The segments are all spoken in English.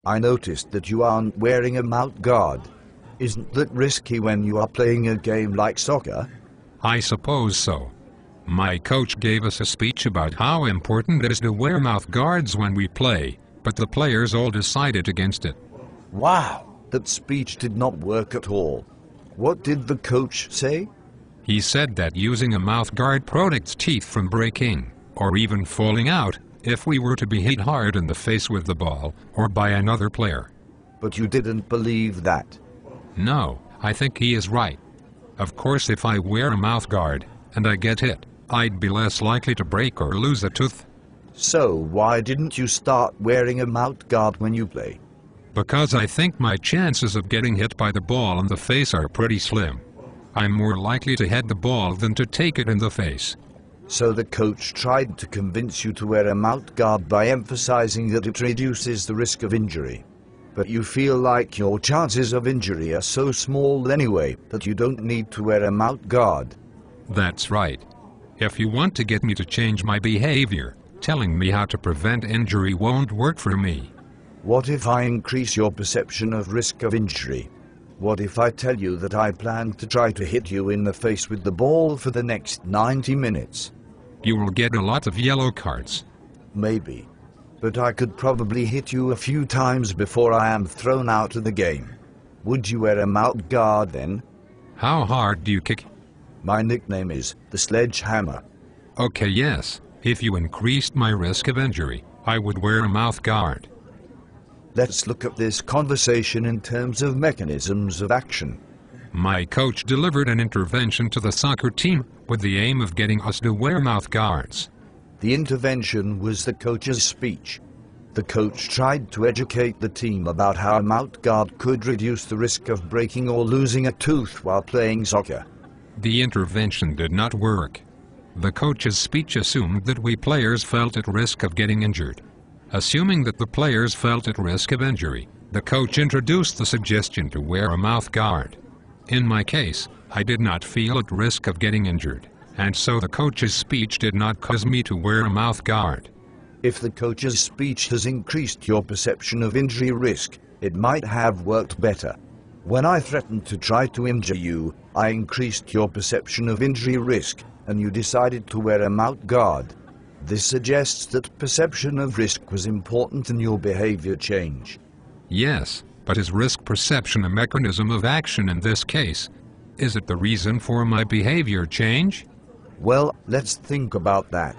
I noticed that you aren't wearing a mouthguard. Isn't that risky when you are playing a game like soccer? I suppose so. My coach gave us a speech about how important it is to wear mouth guards when we play, but the players all decided against it. Wow, that speech did not work at all. What did the coach say? He said that using a mouth guard protects teeth from breaking, or even falling out, if we were to be hit hard in the face with the ball, or by another player. But you didn't believe that. No, I think he is right. Of course, if I wear a mouth guard, and I get hit, I'd be less likely to break or lose a tooth. So why didn't you start wearing a mouthguard when you play? Because I think my chances of getting hit by the ball in the face are pretty slim. I'm more likely to head the ball than to take it in the face. So the coach tried to convince you to wear a mouthguard by emphasizing that it reduces the risk of injury. But you feel like your chances of injury are so small anyway that you don't need to wear a mouthguard. That's right. If you want to get me to change my behavior, telling me how to prevent injury won't work for me. What if I increase your perception of risk of injury? What if I tell you that I plan to try to hit you in the face with the ball for the next 90 minutes? You will get a lot of yellow cards. Maybe. But I could probably hit you a few times before I am thrown out of the game. Would you wear a mouthguard then? How hard do you kick? My nickname is the Sledgehammer. Okay, yes. If you increased my risk of injury, I would wear a mouth guard. Let's look at this conversation in terms of mechanisms of action. My coach delivered an intervention to the soccer team with the aim of getting us to wear mouth guards. The intervention was the coach's speech. The coach tried to educate the team about how a mouthguard could reduce the risk of breaking or losing a tooth while playing soccer. The intervention did not work. The coach's speech assumed that we players felt at risk of getting injured. Assuming that the players felt at risk of injury, the coach introduced the suggestion to wear a mouth guard. In my case, I did not feel at risk of getting injured, and so the coach's speech did not cause me to wear a mouth guard. If the coach's speech has increased your perception of injury risk, it might have worked better. When I threatened to try to injure you, I increased your perception of injury risk, and you decided to wear a mouth guard. This suggests that perception of risk was important in your behavior change. Yes, but is risk perception a mechanism of action in this case? Is it the reason for my behavior change? Well, let's think about that.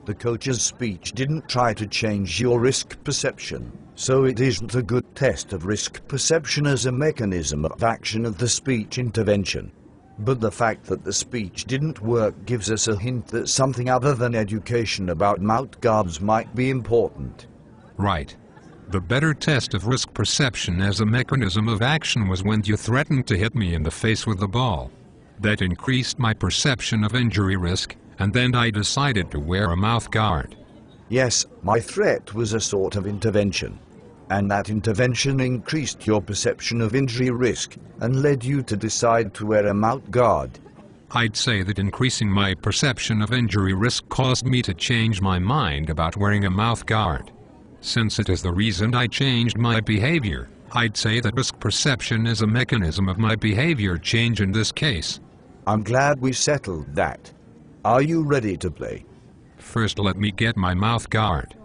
The coach's speech didn't try to change your risk perception, so it isn't a good test of risk perception as a mechanism of action of the speech intervention. But the fact that the speech didn't work gives us a hint that something other than education about mouthguards might be important. Right. The better test of risk perception as a mechanism of action was when you threatened to hit me in the face with the ball. That increased my perception of injury risk, and then I decided to wear a mouth guard. Yes, my threat was a sort of intervention. And that intervention increased your perception of injury risk and led you to decide to wear a mouth guard. I'd say that increasing my perception of injury risk caused me to change my mind about wearing a mouth guard. Since it is the reason I changed my behavior, I'd say that risk perception is a mechanism of my behavior change in this case. I'm glad we settled that. Are you ready to play? First, let me get my mouth guard.